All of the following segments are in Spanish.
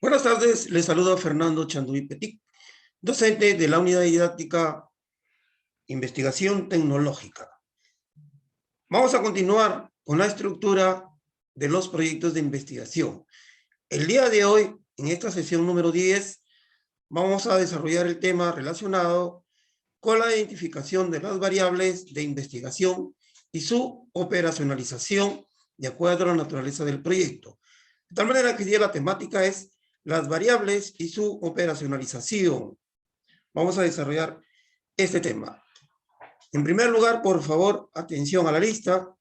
Buenas tardes, les saluda Fernando Chanduí Petit, docente de la Unidad Didáctica Investigación Tecnológica. Vamos a continuar con la estructura de los proyectos de investigación. El día de hoy, en esta sesión número 10, vamos a desarrollar el tema relacionado con la identificación de las variables de investigación y su operacionalización de acuerdo a la naturaleza del proyecto. De tal manera que hoy día la temática es las variables y su operacionalización. Vamos a desarrollar este tema. En primer lugar, por favor, atención a la lista.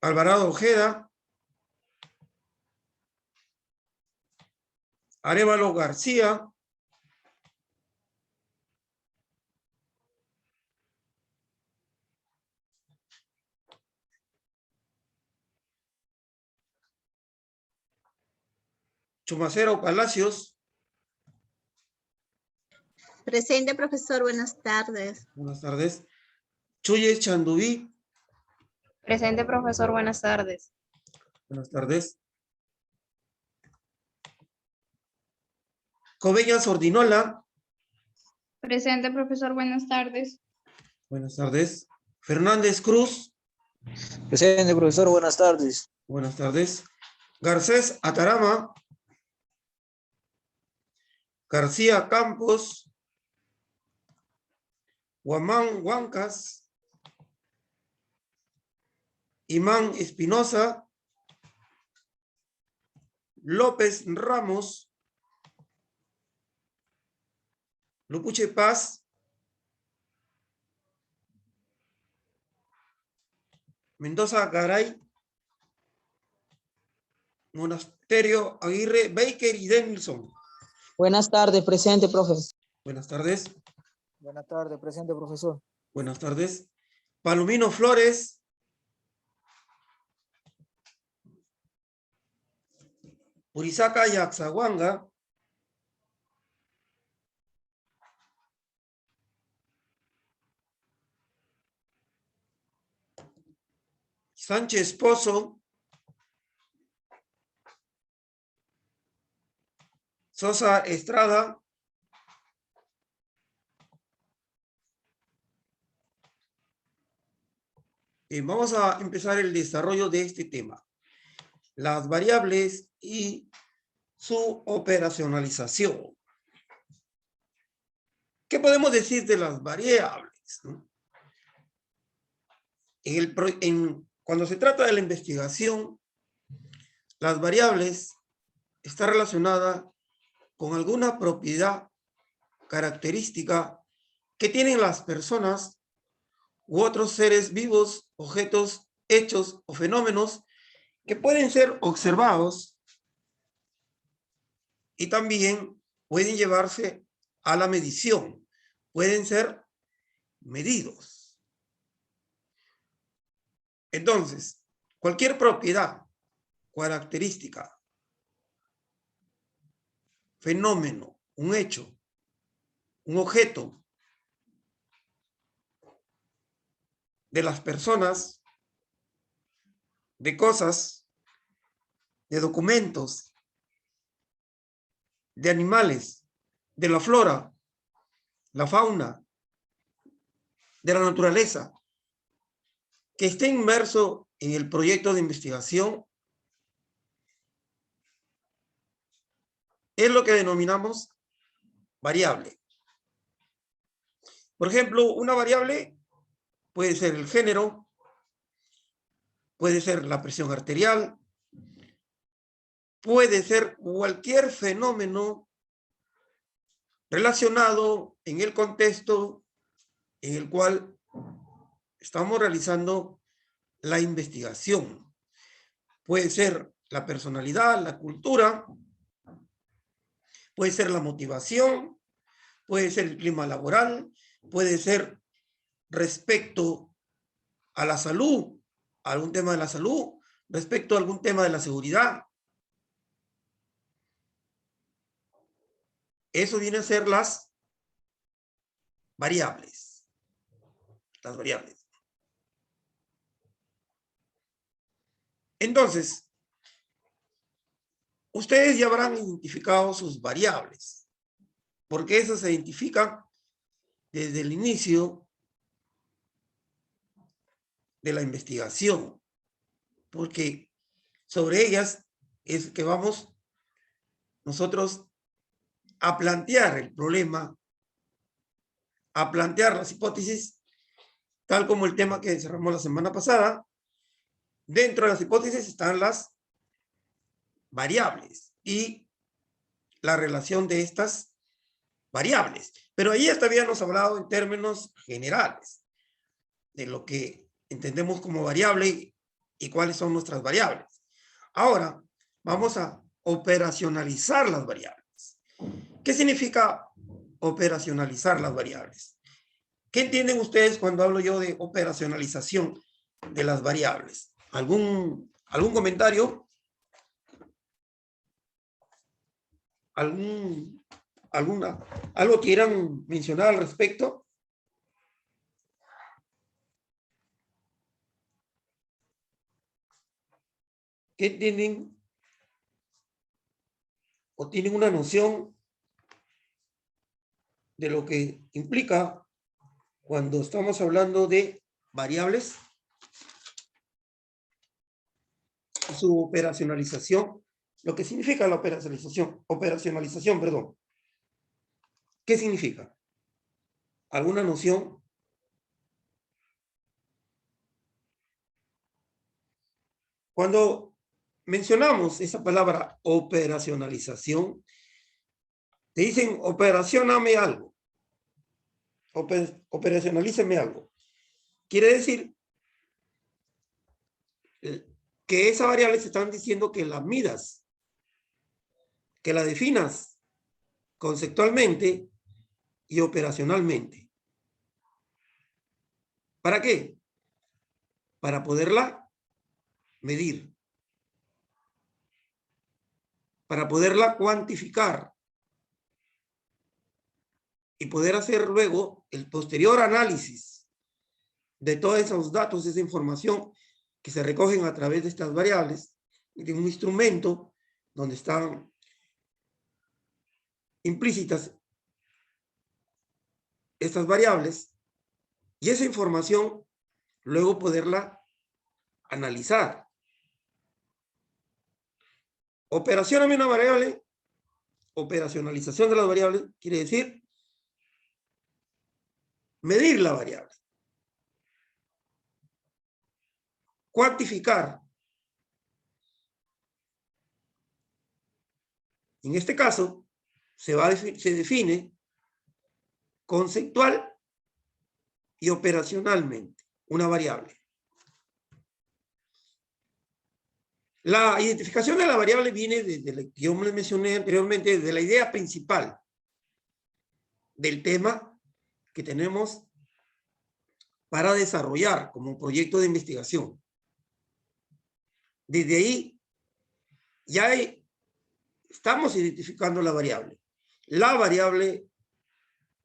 Alvarado Ojeda, Arévalo García, Chumacero Palacios. Presente, profesor. Buenas tardes. Buenas tardes. Chuyes Chanduí. Presente, profesor. Buenas tardes. Buenas tardes. Covellas Ordinola. Presente, profesor. Buenas tardes. Buenas tardes. Fernández Cruz. Presente, profesor. Buenas tardes. Buenas tardes. Garcés Atarama. García Campos. Guamán Huancas. Imán Espinosa. López Ramos. Lupuche Paz. Mendoza Garay. Monasterio Aguirre, Baker y Denilson. Buenas tardes, presente, profesor. Buenas tardes. Buenas tardes, presente, profesor. Buenas tardes. Palomino Flores. Urizaca Yaxahuanga. Sánchez Pozo. Sosa Estrada. Vamos a empezar el desarrollo de este tema. Las variables y su operacionalización. ¿Qué podemos decir de las variables? Cuando se trata de la investigación, las variables están relacionadas con alguna propiedad característica que tienen las personas u otros seres vivos, objetos, hechos o fenómenos que pueden ser observados y también pueden llevarse a la medición, pueden ser medidos. Entonces, cualquier propiedad, característica, fenómeno, un hecho, un objeto de las personas, de cosas, de documentos, de animales, de la flora, la fauna, de la naturaleza, que esté inmerso en el proyecto de investigación, es lo que denominamos variable. Por ejemplo, una variable puede ser el género, puede ser la presión arterial, puede ser cualquier fenómeno relacionado en el contexto en el cual estamos realizando la investigación. Puede ser la personalidad, la cultura, puede ser la motivación, puede ser el clima laboral, puede ser respecto a la salud, algún tema de la salud, respecto a algún tema de la seguridad. Eso viene a ser las variables. Las variables. Entonces, Ustedes ya habrán identificado sus variables, porque esas se identifican desde el inicio de la investigación, porque sobre ellas es que vamos nosotros a plantear el problema, a plantear las hipótesis, tal como el tema que cerramos la semana pasada. Dentro de las hipótesis están las variables y la relación de estas variables. Pero ahí hasta habíamos hablado en términos generales de lo que entendemos como variable y cuáles son nuestras variables. Ahora vamos a operacionalizar las variables. ¿Qué significa operacionalizar las variables? ¿Qué entienden ustedes cuando hablo yo de operacionalización de las variables? ¿Algún comentario? ¿Algo quieran mencionar al respecto? ¿Qué entienden? ¿O tienen una noción de lo que implica cuando estamos hablando de variables y su operacionalización? Lo que significa la operacionalización, perdón. ¿Qué significa? ¿Alguna noción? Cuando mencionamos esa palabra operacionalización, te dicen operacioname algo. Operacionalízame algo. Quiere decir que esa variable se están diciendo que la midas, que la definas conceptualmente y operacionalmente. ¿Para qué? Para poderla medir, para poderla cuantificar y poder hacer luego el posterior análisis de todos esos datos, esa información que se recogen a través de estas variables y de un instrumento donde están implícitas estas variables, y esa información luego poderla analizar. Operación a una variable, operacionalización de las variables, quiere decir medir la variable, cuantificar. En este caso, se define conceptual y operacionalmente una variable. La identificación de la variable viene desde la que yo les mencioné anteriormente, de la idea principal del tema que tenemos para desarrollar como proyecto de investigación. Desde ahí ya estamos identificando la variable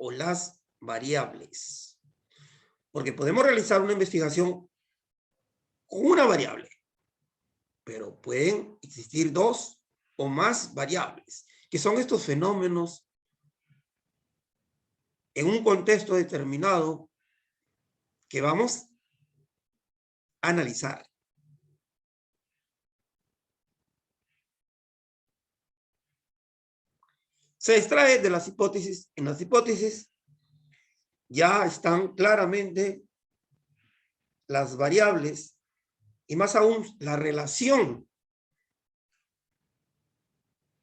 o las variables, porque podemos realizar una investigación con una variable, pero pueden existir dos o más variables, que son estos fenómenos en un contexto determinado que vamos a analizar. Se extrae de las hipótesis. En las hipótesis ya están claramente las variables y más aún la relación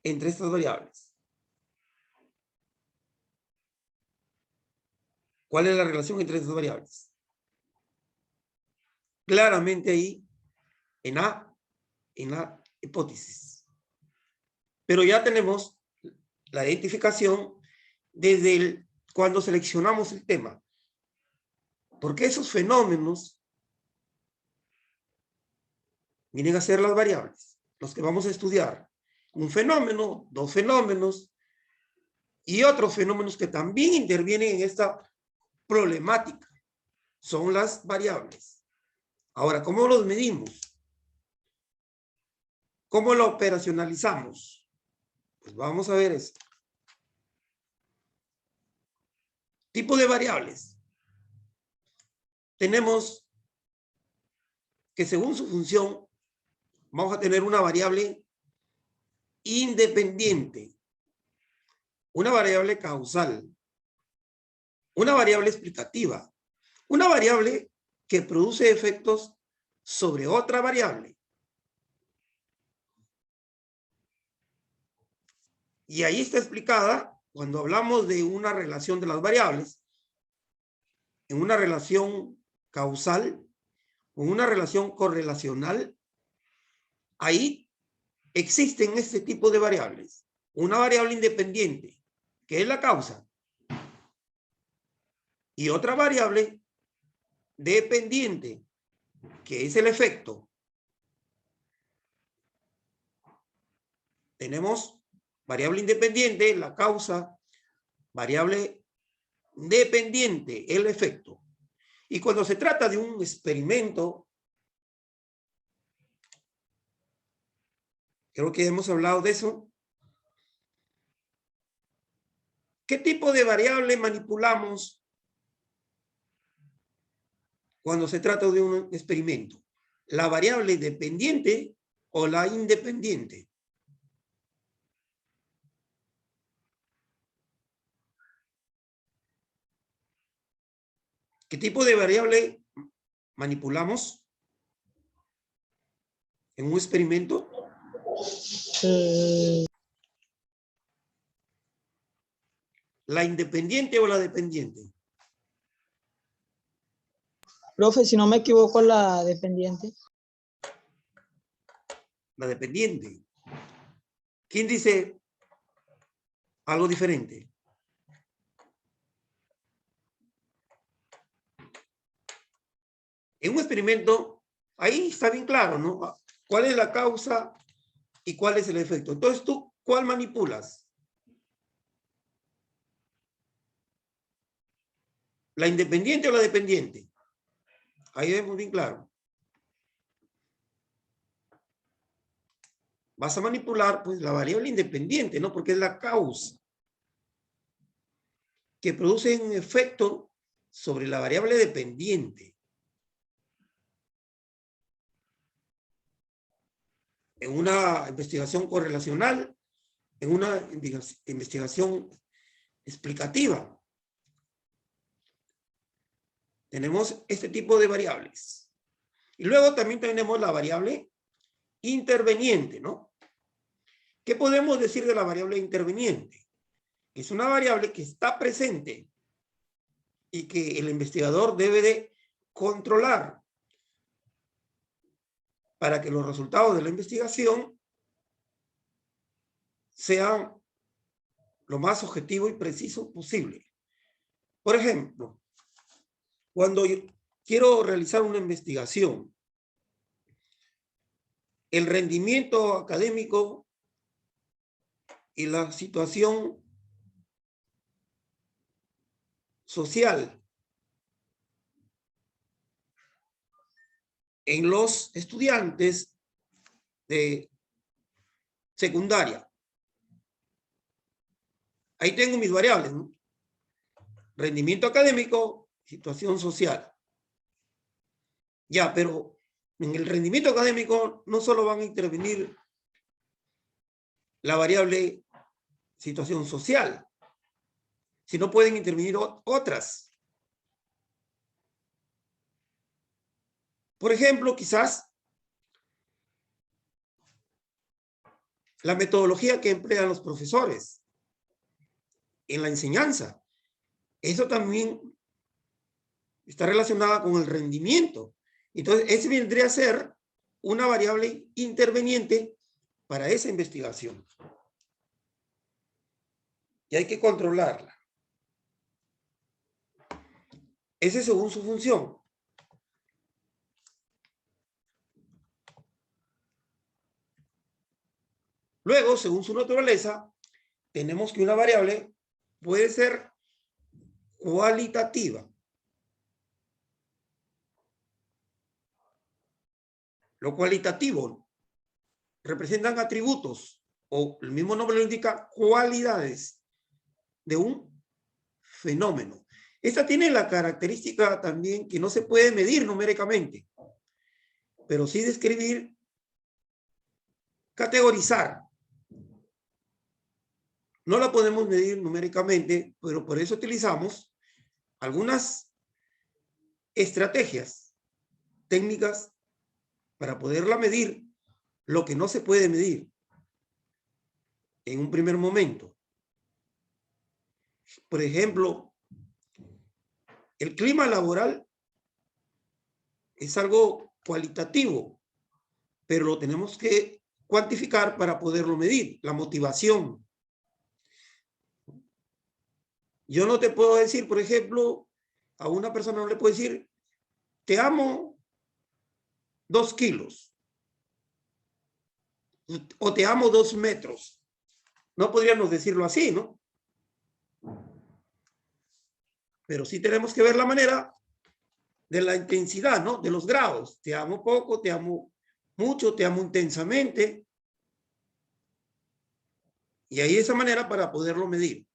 entre estas variables. ¿Cuál es la relación entre estas variables? Claramente ahí en la hipótesis. Pero ya tenemos la identificación desde cuando seleccionamos el tema. Porque esos fenómenos vienen a ser las variables, los que vamos a estudiar. Un fenómeno, dos fenómenos y otros fenómenos que también intervienen en esta problemática. Son las variables. Ahora, ¿cómo los medimos? ¿Cómo lo operacionalizamos? Pues vamos a ver esto. Tipo de variables. Tenemos que según su función vamos a tener una variable independiente, una variable causal, una variable explicativa, una variable que produce efectos sobre otra variable. Y ahí está explicada cuando hablamos de una relación de las variables, en una relación causal o una relación correlacional. Ahí existen este tipo de variables. Una variable independiente, que es la causa, y otra variable dependiente, que es el efecto. Tenemos variable independiente, la causa, variable dependiente, el efecto. Y cuando se trata de un experimento, creo que hemos hablado de eso. ¿Qué tipo de variable manipulamos cuando se trata de un experimento? ¿La variable dependiente o la independiente? ¿Qué tipo de variable manipulamos en un experimento? ¿La independiente o la dependiente? Profe, si no me equivoco, la dependiente. La dependiente. ¿Quién dice algo diferente? En un experimento, ahí está bien claro, ¿no? ¿Cuál es la causa y cuál es el efecto? Entonces, ¿tú cuál manipulas? ¿La independiente o la dependiente? Ahí vemos bien claro. Vas a manipular, pues, la variable independiente, ¿no? Porque es la causa que produce un efecto sobre la variable dependiente. En una investigación correlacional, en una investigación explicativa. Tenemos este tipo de variables. Y luego también tenemos la variable interveniente, ¿no? ¿Qué podemos decir de la variable interveniente? Es una variable que está presente y que el investigador debe de controlar para que los resultados de la investigación sean lo más objetivo y preciso posible. Por ejemplo, cuando yo quiero realizar una investigación, el rendimiento académico y la situación social en los estudiantes de secundaria. Ahí tengo mis variables, ¿no? Rendimiento académico, situación social. Ya, pero en el rendimiento académico no solo van a intervenir la variable situación social, sino pueden intervenir otras. Por ejemplo, quizás la metodología que emplean los profesores en la enseñanza. Eso también está relacionada con el rendimiento. Entonces, ese vendría a ser una variable interveniente para esa investigación. Y hay que controlarla. Ese es según su función. Luego, según su naturaleza, tenemos que una variable puede ser cualitativa. Lo cualitativo representan atributos o el mismo nombre lo indica, cualidades de un fenómeno. Esta tiene la característica también que no se puede medir numéricamente, pero sí describir, categorizar. No la podemos medir numéricamente, pero por eso utilizamos algunas estrategias técnicas para poderla medir, lo que no se puede medir en un primer momento. Por ejemplo, el clima laboral es algo cualitativo, pero lo tenemos que cuantificar para poderlo medir. La motivación. Yo no te puedo decir, por ejemplo, a una persona no le puedo decir, te amo 2 kilos. O te amo 2 metros. No podríamos decirlo así, ¿no? Pero sí tenemos que ver la manera de la intensidad, ¿no? De los grados. Te amo poco, te amo mucho, te amo intensamente. Y ahí de esa manera para poderlo medir.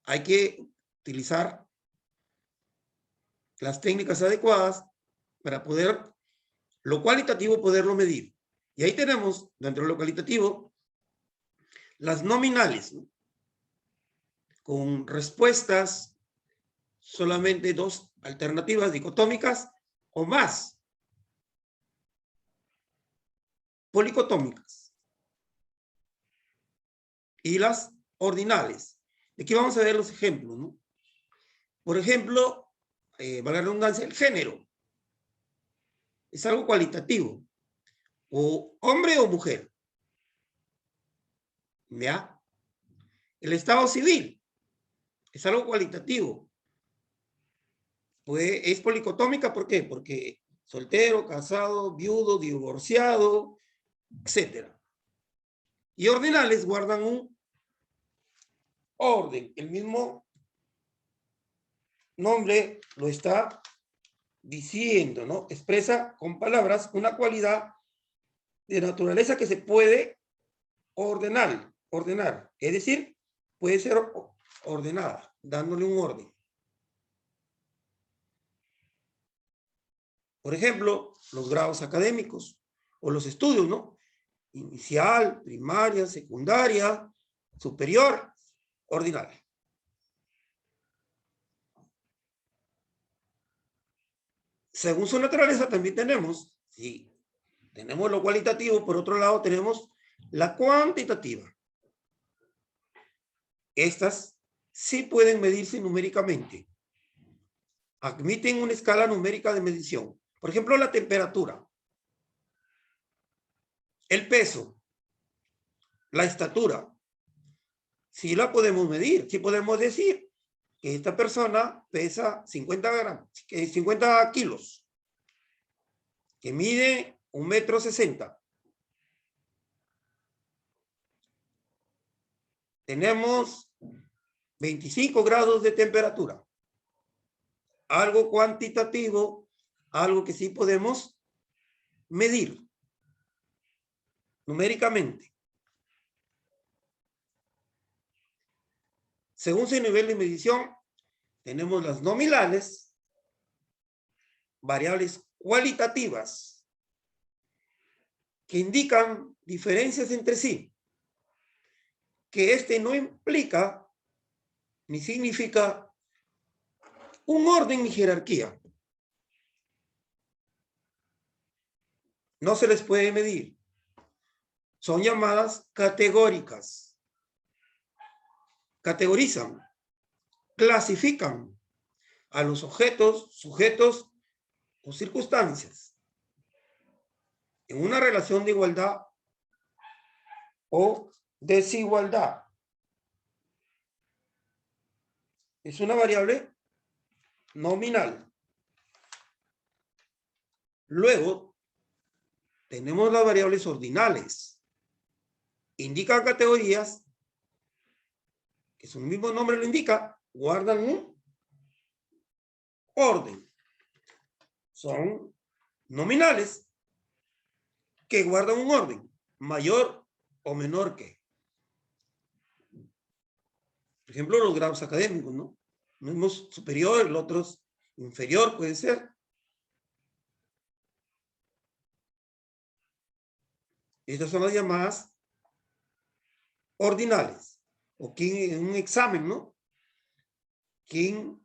Hay que utilizar las técnicas adecuadas para poder, lo cualitativo, poderlo medir. Y ahí tenemos, dentro de lo cualitativo, las nominales, ¿no? Con respuestas solamente 2 alternativas dicotómicas o más. Policotómicas. Y las ordinales. Aquí vamos a ver los ejemplos, ¿no? Por ejemplo, valga la redundancia, el género. Es algo cualitativo. O hombre o mujer. ¿Ya? El estado civil. Es algo cualitativo. Pues es policotómica, ¿por qué? Porque soltero, casado, viudo, divorciado, etcétera. Y ordinales guardan un orden. El mismo nombre lo está diciendo, ¿no? Expresa con palabras una cualidad de naturaleza que se puede ordenar. Es decir, puede ser ordenada, dándole un orden. Por ejemplo, los grados académicos o los estudios, ¿no? Inicial, primaria, secundaria, superior, ordinal. Según su naturaleza también tenemos, sí, tenemos lo cualitativo, por otro lado tenemos la cuantitativa. Estas sí pueden medirse numéricamente. Admiten una escala numérica de medición. Por ejemplo, la temperatura, el peso, la estatura. Sí la podemos medir, sí podemos decir que esta persona pesa 50 kilos, que mide 1,60 m. Tenemos 25 grados de temperatura. Algo cuantitativo, algo que sí podemos medir numéricamente. Según su nivel de medición, tenemos las nominales, variables cualitativas, que indican diferencias entre sí, que este no implica ni significa un orden ni jerarquía. No se les puede medir. Son llamadas categóricas. Categorizan, clasifican a los objetos, sujetos o circunstancias en una relación de igualdad o desigualdad. Es una variable nominal. Luego, tenemos las variables ordinales. Indican categorías que su mismo nombre lo indica, guardan un orden. Son nominales que guardan un orden mayor o menor que. Por ejemplo, los grados académicos, ¿no? Uno es superior, el otro es inferior, puede ser. Estas son las llamadas ordinales. O quien en un examen, ¿no? Quien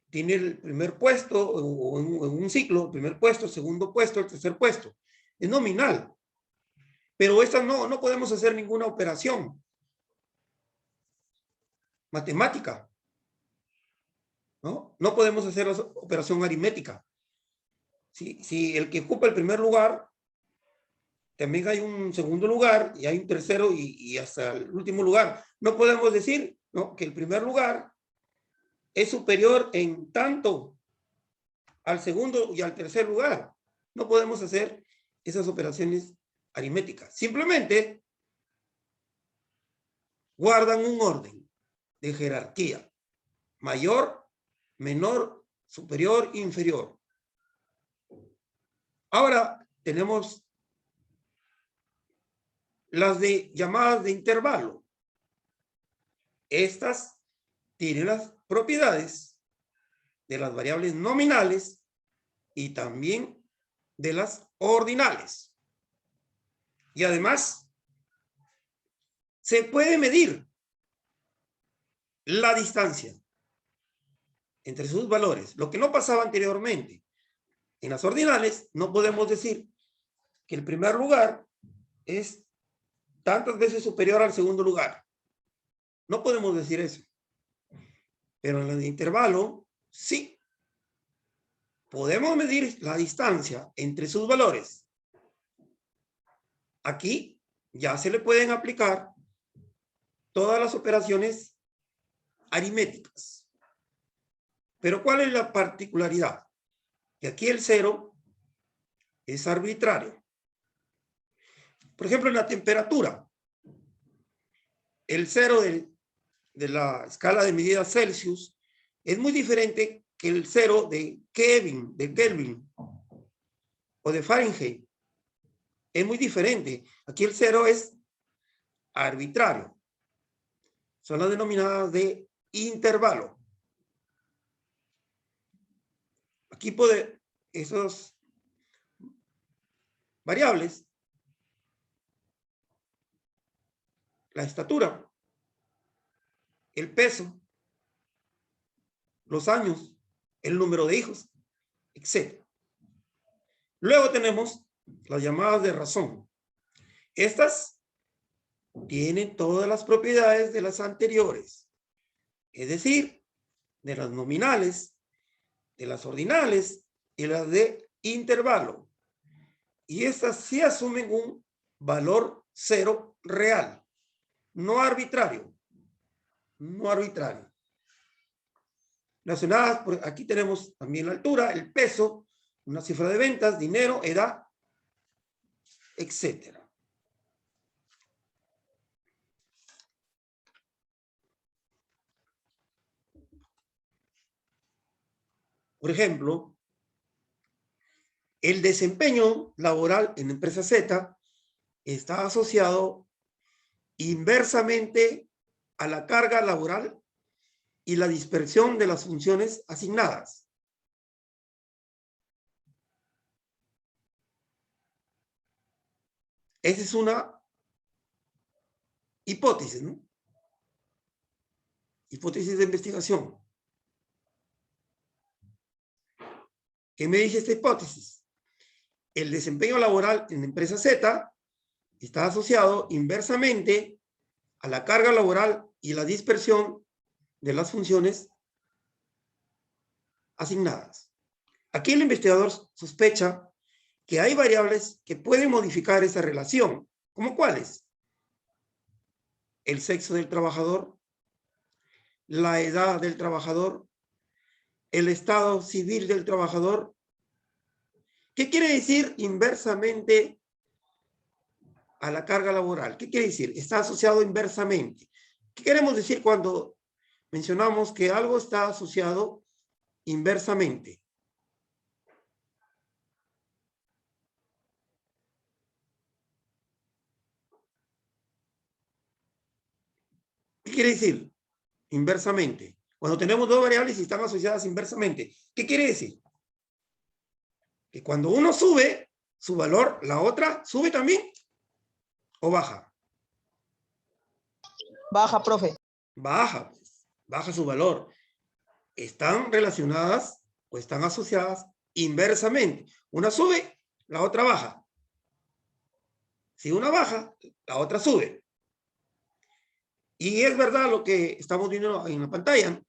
tiene el primer puesto, o en un ciclo, el primer puesto, el segundo puesto, el tercer puesto. Es nominal. Pero estas no podemos hacer ninguna operación matemática. No podemos hacer la operación aritmética. Si el que ocupa el primer lugar, también hay un segundo lugar y hay un tercero y hasta el último lugar. No podemos decir, ¿no?, que el primer lugar es superior en tanto al segundo y al tercer lugar. No podemos hacer esas operaciones aritméticas. Simplemente guardan un orden de jerarquía. Mayor, menor, superior, inferior. Ahora tenemos las llamadas de intervalo. Estas tienen las propiedades de las variables nominales y también de las ordinales. Y además, se puede medir la distancia entre sus valores. Lo que no pasaba anteriormente. En las ordinales no podemos decir que el primer lugar es tantas veces superior al segundo lugar. No podemos decir eso. Pero en el intervalo, sí. Podemos medir la distancia entre sus valores. Aquí ya se le pueden aplicar todas las operaciones aritméticas. Pero ¿cuál es la particularidad? Que aquí el cero es arbitrario. Por ejemplo, en la temperatura, el cero de la escala de medida Celsius es muy diferente que el cero de Kelvin o de Fahrenheit. Es muy diferente. Aquí el cero es arbitrario. Son las denominadas de intervalo. Aquí esas variables, la estatura, el peso, los años, el número de hijos, etc. Luego tenemos las llamadas de razón. Estas tienen todas las propiedades de las anteriores, es decir, de las nominales, de las ordinales y las de intervalo. Y estas sí asumen un valor cero real, no arbitrario. No arbitrario. Relacionadas, aquí tenemos también la altura, el peso, una cifra de ventas, dinero, edad, etcétera. Por ejemplo, el desempeño laboral en empresa Z está asociado inversamente a la carga laboral y la dispersión de las funciones asignadas. Esa es una hipótesis, ¿no? Hipótesis de investigación. ¿Qué me dice esta hipótesis? El desempeño laboral en la empresa Z está asociado inversamente a la carga laboral y la dispersión de las funciones asignadas. Aquí el investigador sospecha que hay variables que pueden modificar esa relación. ¿Cómo cuáles? El sexo del trabajador, la edad del trabajador, el estado civil del trabajador. ¿Qué quiere decir inversamente a la carga laboral? ¿Qué quiere decir? Está asociado inversamente. ¿Qué queremos decir cuando mencionamos que algo está asociado inversamente? quiere decir? Inversamente. Cuando tenemos dos variables y están asociadas inversamente, ¿qué quiere decir? Que cuando uno sube su valor, la otra sube también o baja. Baja, profe. Baja, pues, baja su valor. Están relacionadas o están asociadas inversamente. Una sube, la otra baja. Si una baja, la otra sube. Y es verdad lo que estamos viendo en la pantalla,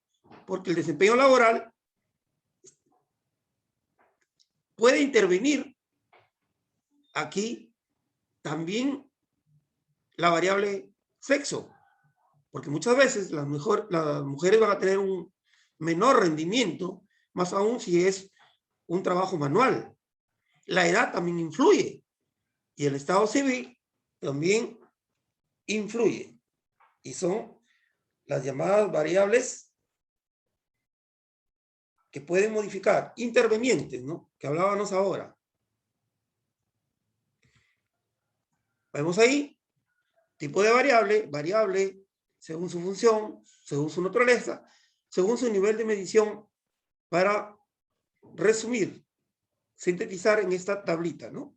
porque el desempeño laboral puede intervenir aquí también la variable sexo, porque muchas veces las mujeres van a tener un menor rendimiento, más aún si es un trabajo manual. La edad también influye y el estado civil también influye, y son las llamadas variables que pueden modificar, intervenientes, ¿no? Que hablábamos ahora. Vemos ahí, tipo de variable, variable según su función, según su naturaleza, según su nivel de medición, para resumir, sintetizar en esta tablita, ¿no?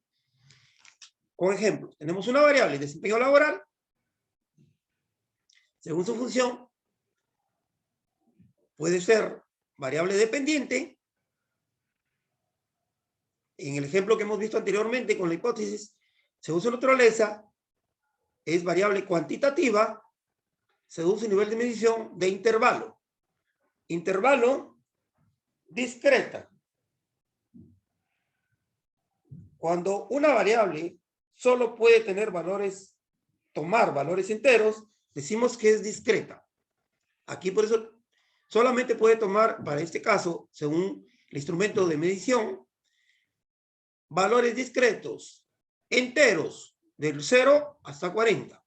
Con ejemplo, tenemos una variable, desempeño laboral, según su función, puede ser variable dependiente. En el ejemplo que hemos visto anteriormente con la hipótesis, según su naturaleza, es variable cuantitativa, según su nivel de medición, de intervalo. Intervalo discreta. Cuando una variable solo puede tener valores, tomar valores enteros, decimos que es discreta. Aquí por eso solamente puede tomar, para este caso, según el instrumento de medición, valores discretos, enteros, del 0 hasta 40.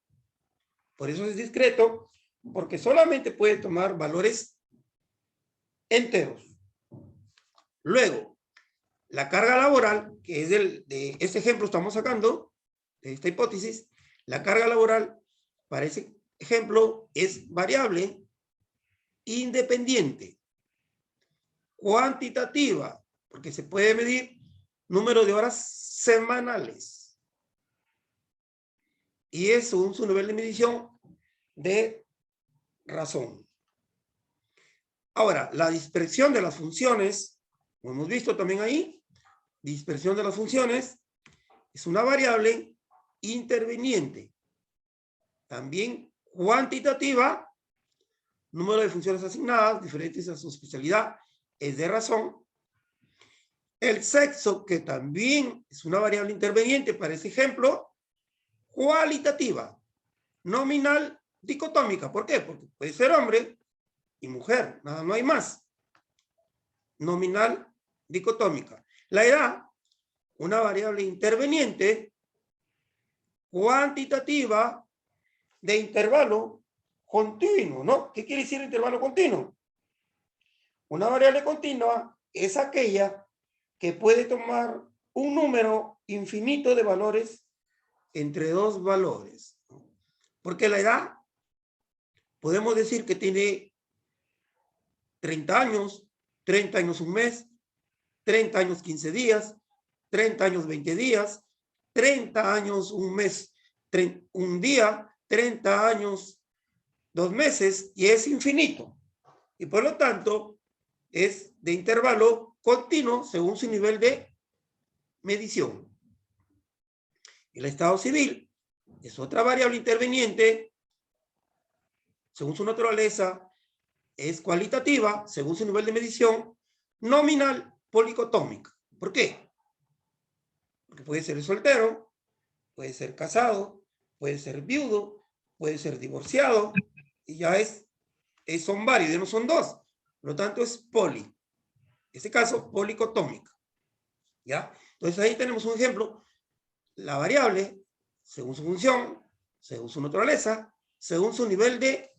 Por eso es discreto, porque solamente puede tomar valores enteros. Luego, la carga laboral, que es de este ejemplo estamos sacando, de esta hipótesis, la carga laboral para ese ejemplo es variable independiente, cuantitativa, porque se puede medir número de horas semanales. Y es según su nivel de medición de razón. Ahora, la dispersión de las funciones, como hemos visto también ahí, dispersión de las funciones es una variable interveniente, también cuantitativa, número de funciones asignadas, diferentes a su especialidad, es de razón. El sexo, que también es una variable interveniente para ese ejemplo, cualitativa, nominal, dicotómica. ¿Por qué? Porque puede ser hombre y mujer, nada, no hay más. Nominal, dicotómica. La edad, una variable interveniente, cuantitativa, de intervalo continuo, ¿no? ¿Qué quiere decir intervalo continuo? Una variable continua es aquella que puede tomar un número infinito de valores entre dos valores. Porque la edad, podemos decir que tiene 30 años, 30 años un mes, 30 años 15 días, 30 años 20 días, 30 años un mes, un día, 30 años 2 meses, y es infinito. Y por lo tanto, es de intervalo continuo según su nivel de medición. El estado civil es otra variable interveniente, según su naturaleza, es cualitativa, según su nivel de medición, nominal, policotómica. ¿Por qué? Porque puede ser soltero, puede ser casado, puede ser viudo, puede ser divorciado, y ya son varios, ya no son dos. Por lo tanto, es poli. En este caso, policotómica. ¿Ya? Entonces, ahí tenemos un ejemplo. La variable, según su función, según su naturaleza, según su nivel de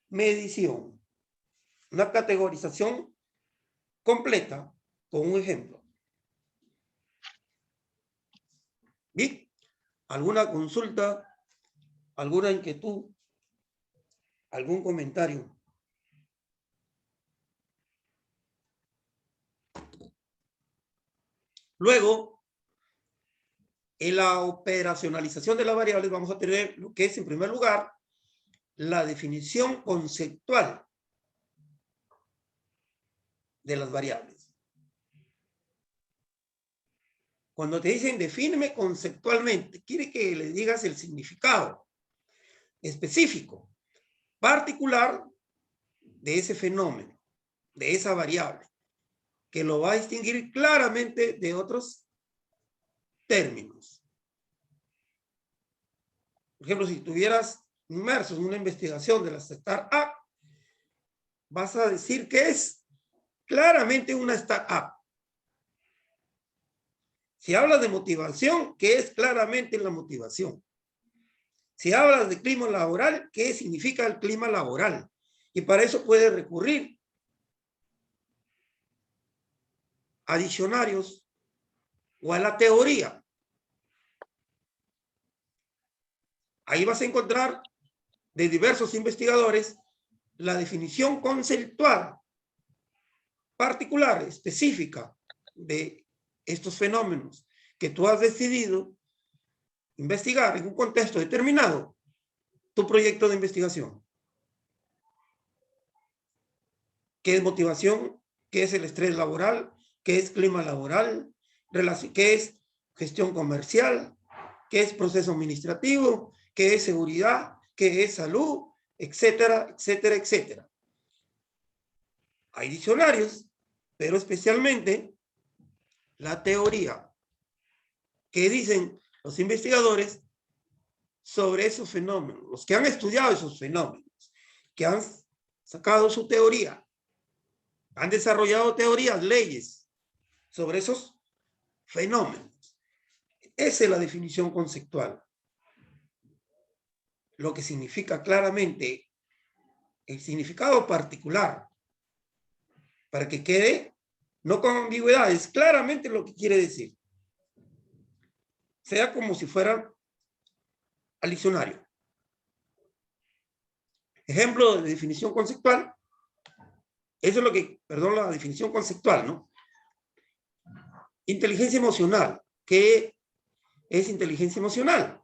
medición. Una categorización completa con un ejemplo. ¿Bien? ¿Alguna consulta? ¿Alguna inquietud? ¿Algún comentario? Luego, en la operacionalización de las variables vamos a tener lo que es, en primer lugar, la definición conceptual de las variables. Cuando te dicen defíneme conceptualmente, quiere que le digas el significado específico, particular de ese fenómeno, de esa variable, que lo va a distinguir claramente de otros términos. Por ejemplo, si estuvieras inmerso en una investigación de la startup, vas a decir que es claramente una startup. Si hablas de motivación, ¿qué es claramente la motivación? Si hablas de clima laboral, ¿qué significa el clima laboral? Y para eso puedes recurrir a diccionarios o a la teoría. Ahí vas a encontrar de diversos investigadores la definición conceptual particular, específica de estos fenómenos que tú has decidido investigar en un contexto determinado tu proyecto de investigación. ¿Qué es motivación? ¿Qué es el estrés laboral? ¿Qué es clima laboral? ¿Qué es gestión comercial? ¿Qué es proceso administrativo? ¿Qué es seguridad? ¿Qué es salud? Etcétera, etcétera, etcétera. Hay diccionarios, pero especialmente la teoría que dicen los investigadores sobre esos fenómenos, los que han estudiado esos fenómenos, que han sacado su teoría, han desarrollado teorías, leyes sobre esos fenómenos. Esa es la definición conceptual. Lo que significa claramente el significado particular, para que quede, no con ambigüedades, claramente lo que quiere decir. Sea como si fuera al diccionario. Ejemplo de definición conceptual. Eso es lo que, perdón, la definición conceptual, ¿no? Inteligencia emocional. ¿Qué es inteligencia emocional?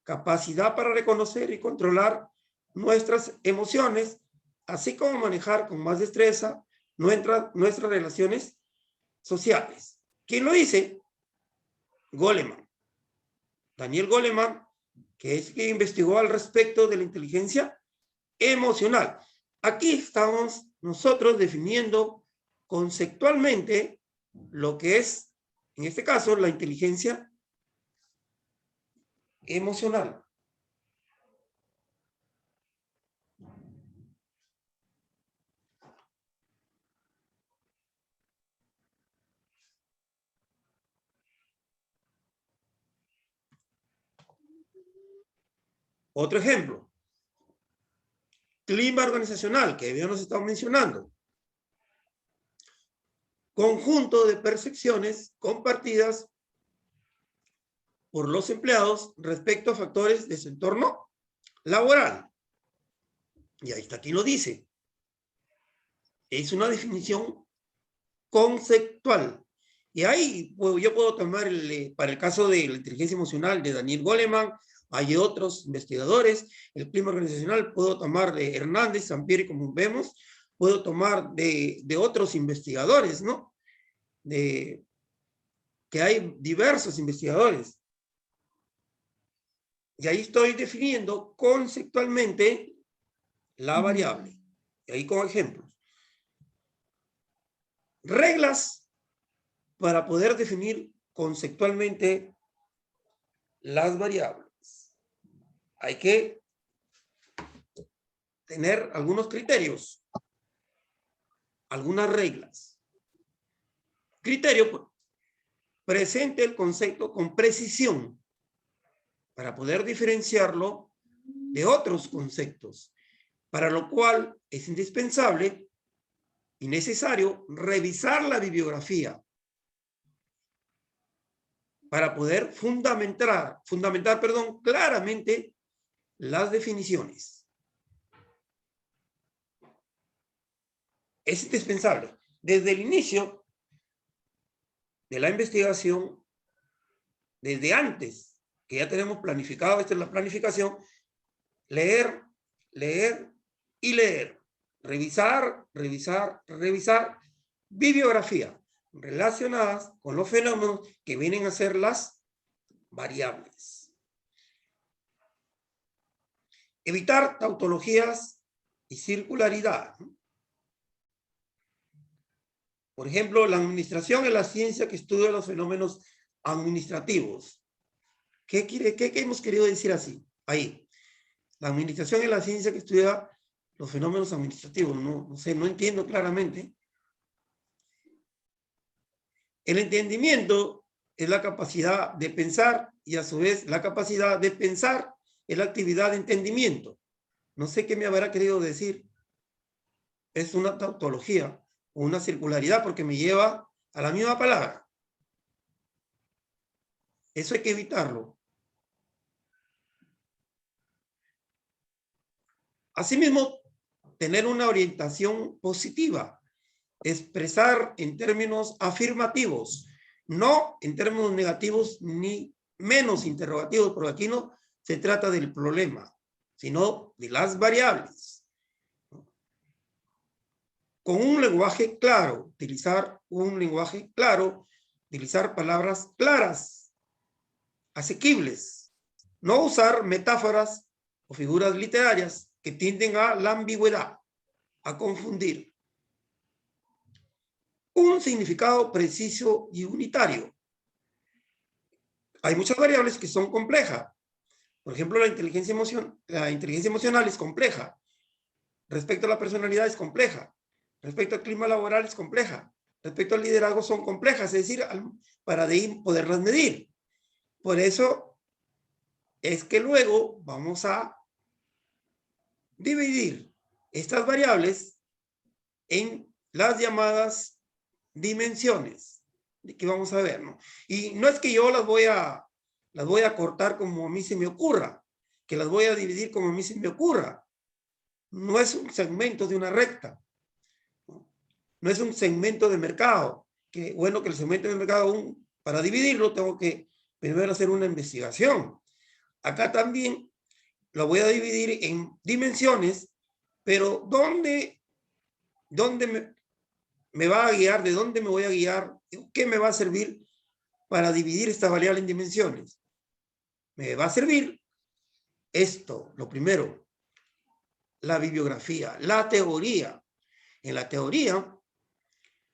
Capacidad para reconocer y controlar nuestras emociones, así como manejar con más destreza nuestras relaciones sociales. ¿Quién lo dice? Goleman. Daniel Goleman, que es quien investigó al respecto de la inteligencia emocional. Aquí estamos nosotros definiendo conceptualmente lo que es, en este caso, la inteligencia emocional. Otro ejemplo. Clima organizacional, que ya nos estamos mencionando. Conjunto de percepciones compartidas por los empleados respecto a factores de su entorno laboral. Y ahí está, aquí lo dice. Es una definición conceptual. Y ahí yo puedo tomar, para el caso de la inteligencia emocional de Daniel Goleman, hay otros investigadores, el clima organizacional puedo tomar de Hernández, Sampieri, como vemos, puedo tomar de otros investigadores, ¿no? Que hay diversos investigadores. Y ahí estoy definiendo conceptualmente la variable. Y ahí como ejemplos. Reglas para poder definir conceptualmente las variables. Hay que tener algunos criterios, algunas reglas. Criterio: presente el concepto con precisión para poder diferenciarlo de otros conceptos, para lo cual es indispensable y necesario revisar la bibliografía para poder fundamentar claramente las definiciones. es indispensable. Desde el inicio de la investigación, desde antes, que ya tenemos planificado, esta es la planificación, leer, leer y leer. Revisar, revisar, revisar bibliografía relacionadas con los fenómenos que vienen a ser las variables. Evitar tautologías y circularidad. Por ejemplo, la administración es la ciencia que estudia los fenómenos administrativos. ¿Qué hemos querido decir así? Ahí. La administración es la ciencia que estudia los fenómenos administrativos. No sé, no entiendo claramente. El entendimiento es la capacidad de pensar y a su vez la capacidad de pensar es la actividad de entendimiento. No sé qué me habrá querido decir. Es una tautología o una circularidad porque me lleva a la misma palabra. Eso hay que evitarlo. Asimismo, tener una orientación positiva, expresar en términos afirmativos, no en términos negativos ni menos interrogativos, porque aquí no se trata del problema, sino de las variables. Con un lenguaje claro, utilizar un lenguaje claro, utilizar palabras claras, asequibles, no usar metáforas o figuras literarias que tienden a la ambigüedad, a confundir. Un significado preciso y unitario. Hay muchas variables que son complejas. Por ejemplo, la inteligencia emocional es compleja. Respecto a la personalidad es compleja. Respecto al clima laboral es compleja. Respecto al liderazgo son complejas, es decir, para de ahí poderlas medir. Por eso es que luego vamos a dividir estas variables en las llamadas dimensiones que vamos a ver, ¿no? Y no es que yo las voy a cortar como a mí se me ocurra, que las voy a dividir como a mí se me ocurra. No es un segmento de una recta, no es un segmento de mercado, que bueno, que el segmento de mercado, para dividirlo tengo que primero hacer una investigación. Acá también lo voy a dividir en dimensiones, pero ¿dónde me va a guiar? ¿De dónde me voy a guiar? ¿Qué me va a servir para dividir esta variable en dimensiones? Me va a servir esto, lo primero, la bibliografía, la teoría. En la teoría,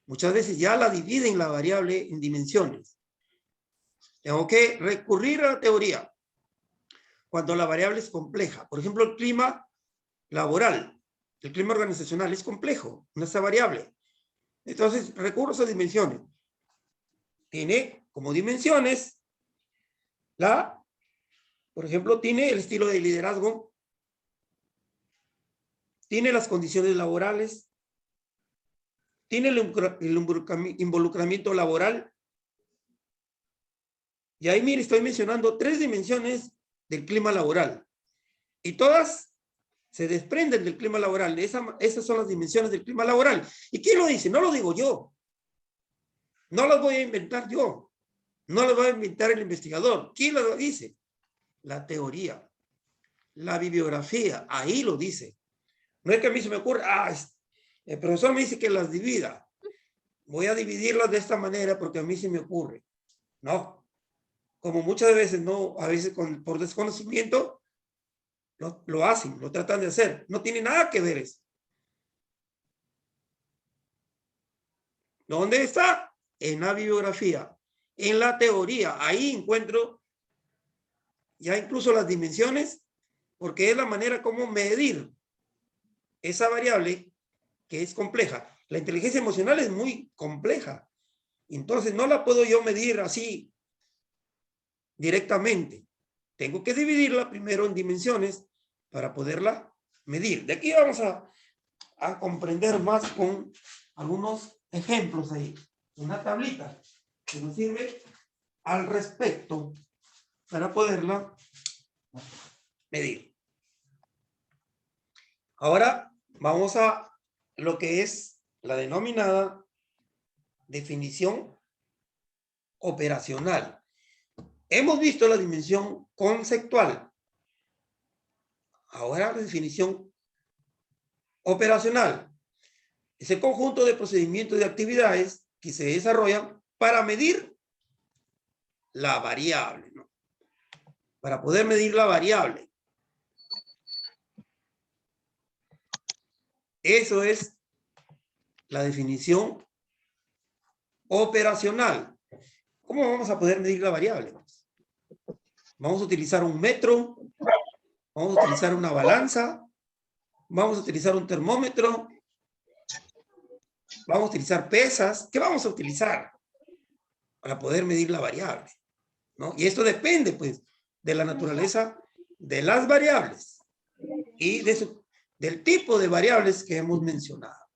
muchas veces ya la dividen la variable en dimensiones. Tengo que recurrir a la teoría cuando la variable es compleja. Por ejemplo, el clima laboral, el clima organizacional es complejo, no está variable. Entonces, recurro a esas dimensiones. Tiene como dimensiones por ejemplo, tiene el estilo de liderazgo, tiene las condiciones laborales, tiene el involucramiento laboral. Y ahí, mire, estoy mencionando 3 dimensiones del clima laboral. Y todas se desprenden del clima laboral. Esas son las dimensiones del clima laboral. ¿Y quién lo dice? No lo digo yo. No las voy a inventar yo. No las va a inventar el investigador. ¿Quién lo dice? La teoría, la bibliografía. Ahí lo dice. No es que a mí se me ocurre, el profesor me dice que las divida. Voy a dividirlas de esta manera porque a mí se me ocurre. No. Como muchas veces no, a veces por desconocimiento, lo hacen, lo tratan de hacer. No tiene nada que ver eso. ¿Dónde está? En la bibliografía, en la teoría. Ahí encuentro ya incluso las dimensiones, porque es la manera como medir esa variable que es compleja. La inteligencia emocional es muy compleja. Entonces no la puedo yo medir así directamente. Tengo que dividirla primero en dimensiones para poderla medir. De aquí vamos a comprender más con algunos ejemplos ahí. Una tablita que nos sirve al respecto para poderla medir. Ahora vamos a lo que es la denominada definición operacional. Hemos visto la dimensión conceptual. Ahora la definición operacional. Es el conjunto de procedimientos y actividades que se desarrollan para medir la variable, ¿no? Para poder medir la variable. Eso es la definición operacional. ¿Cómo vamos a poder medir la variable? Vamos a utilizar un metro, vamos a utilizar una balanza, vamos a utilizar un termómetro, vamos a utilizar pesas. ¿Qué vamos a utilizar para poder medir la variable? ¿No? Y esto depende, pues, de la naturaleza de las variables y del tipo de variables que hemos mencionado,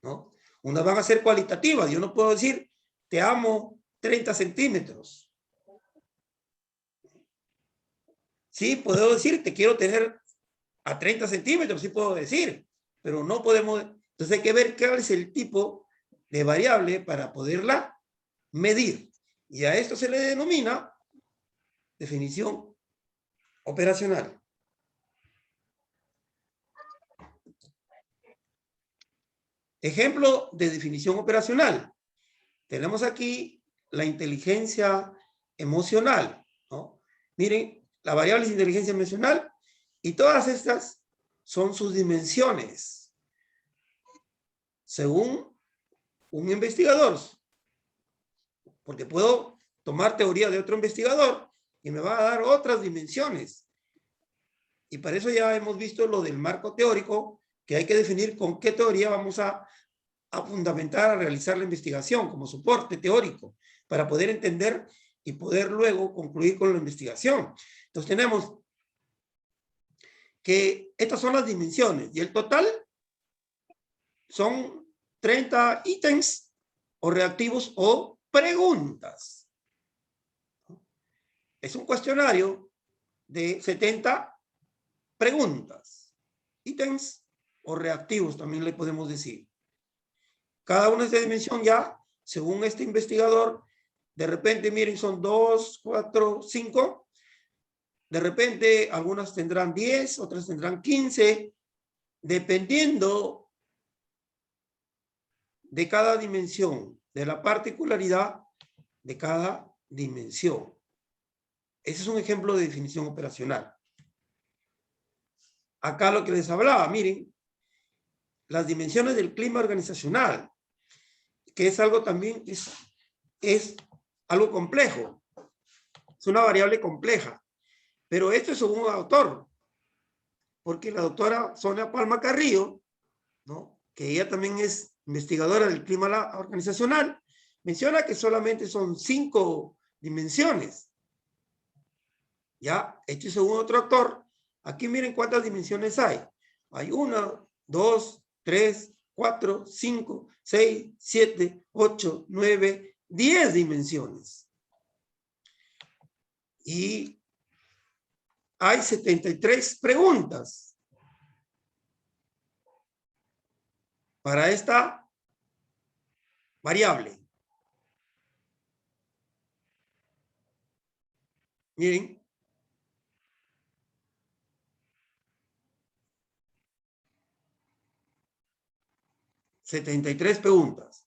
¿no? Unas van a ser cualitativas. Yo no puedo decir, te amo 30 centímetros. Sí, puedo decir, te quiero tener a 30 centímetros, sí puedo decir, pero no podemos. Entonces hay que ver cuál es el tipo de variable para poderla medir. Y a esto se le denomina definición operacional. Ejemplo de definición operacional. Tenemos aquí la inteligencia emocional, ¿no? Miren, la variable es inteligencia emocional y todas estas son sus dimensiones. Según un investigador, porque puedo tomar teoría de otro investigador y me va a dar otras dimensiones. Y para eso ya hemos visto lo del marco teórico, que hay que definir con qué teoría vamos a fundamentar, a realizar la investigación como soporte teórico, para poder entender y poder luego concluir con la investigación. Entonces tenemos que estas son las dimensiones y el total son 30 ítems o reactivos o preguntas. Es un cuestionario de 70 preguntas, ítems o reactivos también le podemos decir. Cada una es de dimensión ya, según este investigador, de repente, miren, son 2, 4, 5. De repente, algunas tendrán 10, otras tendrán 15, dependiendo de cada dimensión, de la particularidad de cada dimensión. Ese es un ejemplo de definición operacional. Acá lo que les hablaba, miren, las dimensiones del clima organizacional, que es algo también, es algo complejo. Es una variable compleja. Pero esto es según un autor. Porque la doctora Sonia Palma Carrillo, ¿no?, que ella también es investigadora del clima organizacional, menciona que solamente son 5 dimensiones. Ya, esto es según otro autor. Aquí miren cuántas dimensiones hay. Hay 1, 2, 3, 4, 5, 6, 7, 8, 9, 10 dimensiones. Y hay 73 preguntas para esta variable. Miren. $73 preguntas.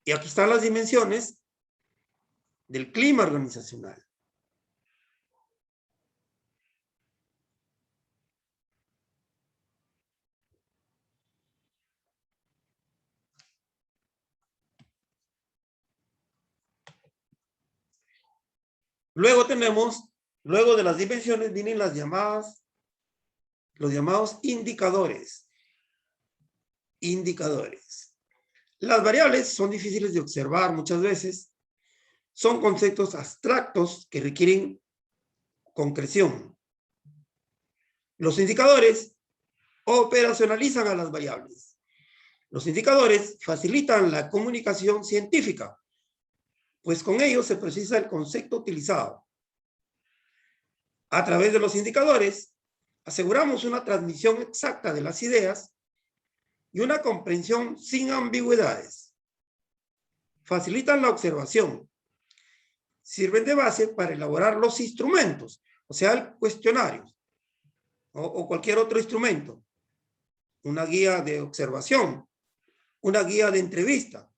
Y aquí están las dimensiones del clima organizacional. Luego luego de las dimensiones vienen los llamados indicadores. Las variables son difíciles de observar muchas veces. Son conceptos abstractos que requieren concreción. Los indicadores operacionalizan a las variables. Los indicadores facilitan la comunicación científica, pues con ellos se precisa el concepto utilizado. A través de los indicadores, aseguramos una transmisión exacta de las ideas y una comprensión sin ambigüedades. Facilitan la observación. Sirven de base para elaborar los instrumentos, o sea, el cuestionario o cualquier otro instrumento. Una guía de observación, una guía de entrevista,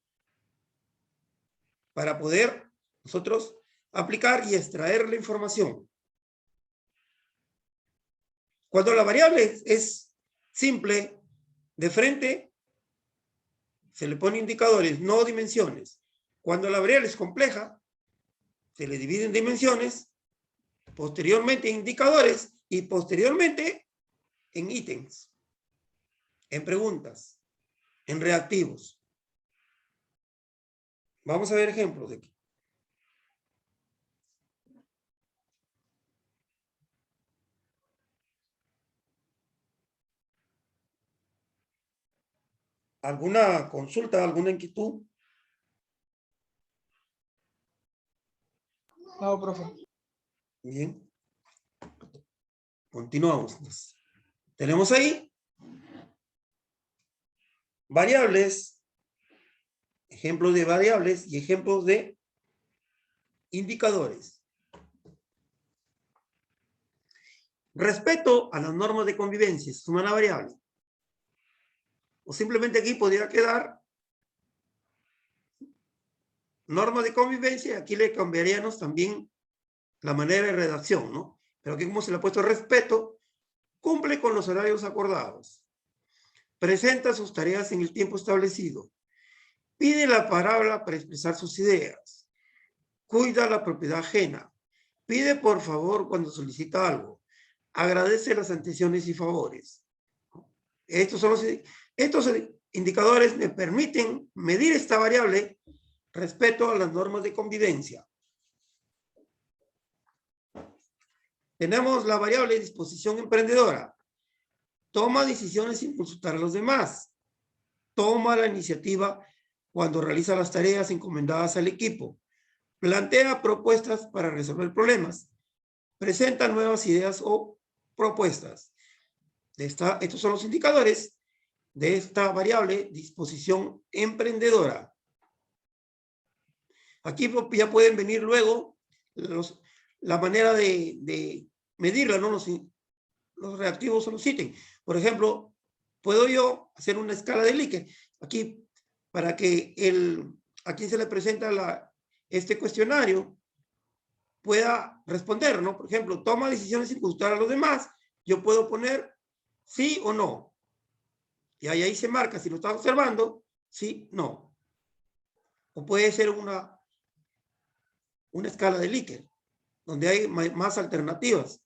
para poder nosotros aplicar y extraer la información. Cuando la variable es simple, de frente, se le pone indicadores, no dimensiones. Cuando la variable es compleja, se le divide en dimensiones, posteriormente en indicadores y posteriormente en ítems, en preguntas, en reactivos. Vamos a ver ejemplos de aquí. ¿Alguna consulta, alguna inquietud? No, profe. Bien. Continuamos. Tenemos ahí variables, ejemplos de variables y ejemplos de indicadores. Respeto a las normas de convivencia, es una variable. O simplemente aquí podría quedar normas de convivencia y aquí le cambiaríamos también la manera de redacción, ¿no? Pero aquí como se le ha puesto respeto, cumple con los horarios acordados. Presenta sus tareas en el tiempo establecido. Pide la palabra para expresar sus ideas. Cuida la propiedad ajena. Pide por favor cuando solicita algo. Agradece las atenciones y favores. Estos indicadores me permiten medir esta variable respecto a las normas de convivencia. Tenemos la variable disposición emprendedora. Toma decisiones sin consultar a los demás. Toma la iniciativa cuando realiza las tareas encomendadas al equipo. Plantea propuestas para resolver problemas. Presenta nuevas ideas o propuestas. Estos son los indicadores de esta variable disposición emprendedora. Aquí ya pueden venir luego la manera de medirla, ¿no? Los reactivos o los ítems. Por ejemplo, puedo yo hacer una escala de Likert. Aquí, para que a quien se le presenta este cuestionario pueda responder, ¿no? Por ejemplo, toma decisiones sin consultar a los demás. Yo puedo poner sí o no. Y ahí se marca, si lo está observando, sí, no. O puede ser una escala de Likert, donde hay más alternativas.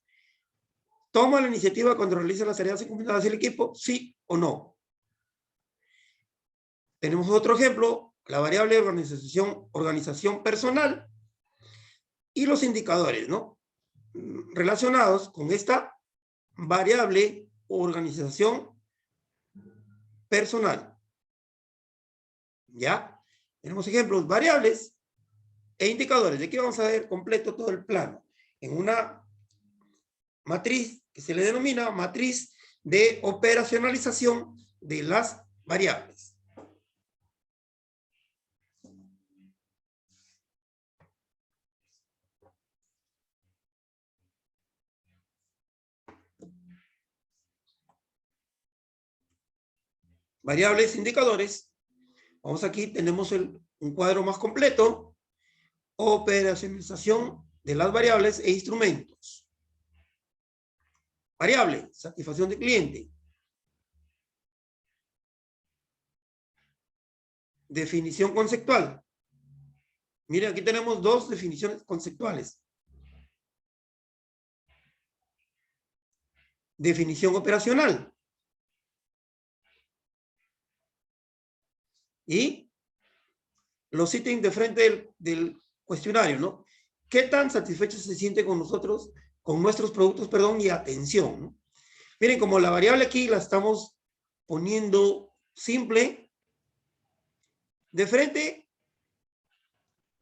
Toma la iniciativa cuando realiza las tareas encomendadas al equipo, sí o no. Tenemos otro ejemplo, la variable organización personal y los indicadores, ¿no? Relacionados con esta variable organización personal. ¿Ya? Tenemos ejemplos, variables e indicadores. De aquí vamos a ver completo todo el plano. En una matriz que se le denomina matriz de operacionalización de las variables. Variables, indicadores. Vamos aquí, tenemos un cuadro más completo. Operacionalización de las variables e instrumentos. Variable, satisfacción de cliente. Definición conceptual. Miren, aquí tenemos dos definiciones conceptuales. Definición operacional. Y los ítems de frente del cuestionario, ¿no? ¿Qué tan satisfecho se siente con nosotros, con nuestros productos, perdón, y atención, ¿no? Miren, como la variable aquí la estamos poniendo simple, de frente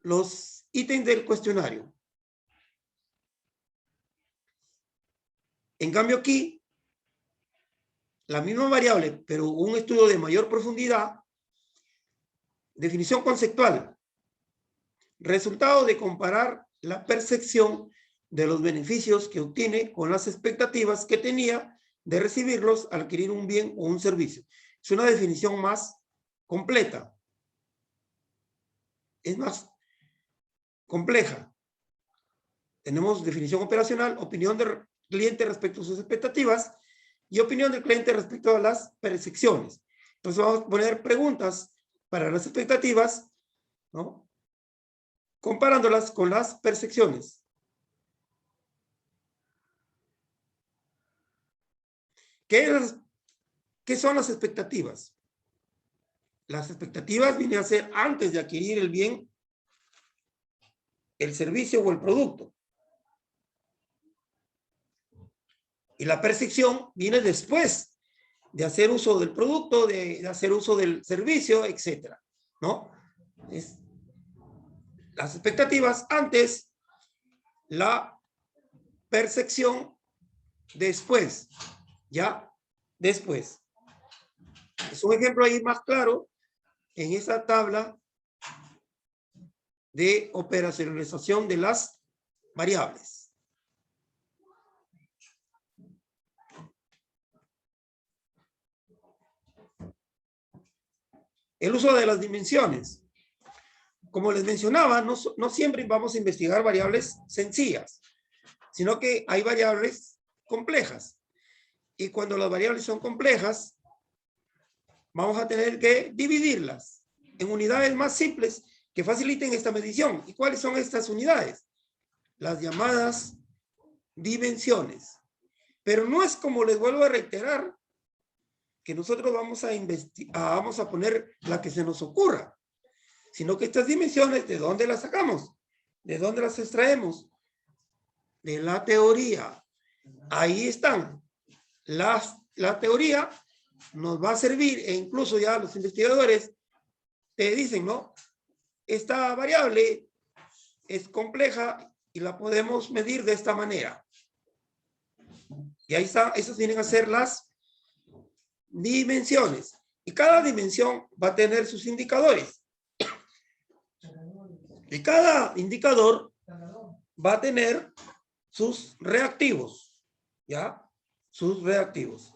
los ítems del cuestionario. En cambio aquí, la misma variable, pero un estudio de mayor profundidad. Definición conceptual. Resultado de comparar la percepción de los beneficios que obtiene con las expectativas que tenía de recibirlos al adquirir un bien o un servicio. Es una definición más completa. Es más compleja. Tenemos definición operacional, opinión del cliente respecto a sus expectativas y opinión del cliente respecto a las percepciones. Entonces vamos a poner preguntas para las expectativas, ¿no? Comparándolas con las percepciones. ¿Qué son las expectativas? Las expectativas vienen a ser antes de adquirir el bien, el servicio o el producto. Y la percepción viene después de hacer uso del producto, de hacer uso del servicio, etc. ¿No? Las expectativas antes, la percepción después. ¿Ya? Después. Es un ejemplo ahí más claro en esa tabla de operacionalización de las variables. El uso de las dimensiones. Como les mencionaba, no siempre vamos a investigar variables sencillas, sino que hay variables complejas. Y cuando las variables son complejas, vamos a tener que dividirlas en unidades más simples que faciliten esta medición. ¿Y cuáles son estas unidades? Las llamadas dimensiones. Pero no es, como les vuelvo a reiterar, que nosotros vamos a poner la que se nos ocurra, sino que estas dimensiones, ¿de dónde las sacamos? ¿De dónde las extraemos? De la teoría. Ahí están. La teoría nos va a servir, e incluso ya los investigadores te dicen, ¿no? Esta variable es compleja y la podemos medir de esta manera. Y ahí está, esas vienen a ser las dimensiones. Y cada dimensión va a tener sus indicadores. Y cada indicador va a tener sus reactivos. ¿Ya? Sus reactivos.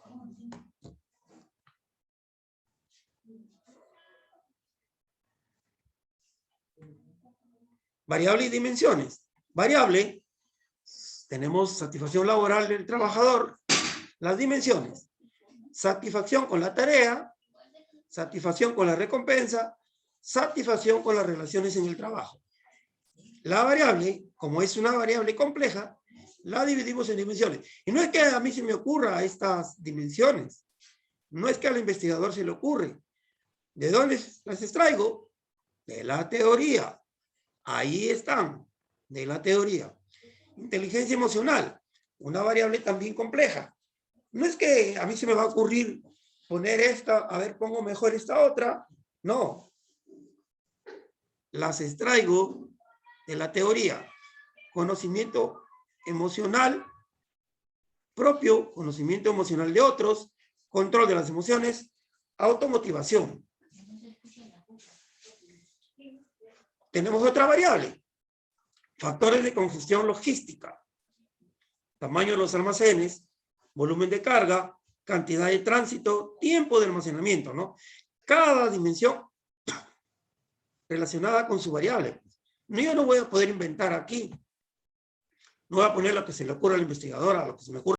Variable y dimensiones. Variable, tenemos satisfacción laboral del trabajador. Las dimensiones. Satisfacción con la tarea, satisfacción con la recompensa, satisfacción con las relaciones en el trabajo. La variable, como es una variable compleja, la dividimos en dimensiones. Y no es que a mí se me ocurra estas dimensiones. No es que al investigador se le ocurre. ¿De dónde las extraigo? De la teoría. Ahí están, de la teoría. Inteligencia emocional, una variable también compleja. No es que a mí se me va a ocurrir poner esta, a ver, pongo mejor esta otra. No. Las extraigo de la teoría. Conocimiento emocional propio, conocimiento emocional de otros, control de las emociones, automotivación. Tenemos otra variable. Factores de congestión logística. Tamaño de los almacenes, volumen de carga, cantidad de tránsito, tiempo de almacenamiento, ¿no? Cada dimensión relacionada con su variable. Yo no voy a poder inventar aquí. No voy a poner lo que se le ocurra al investigador, a lo que se me ocurra.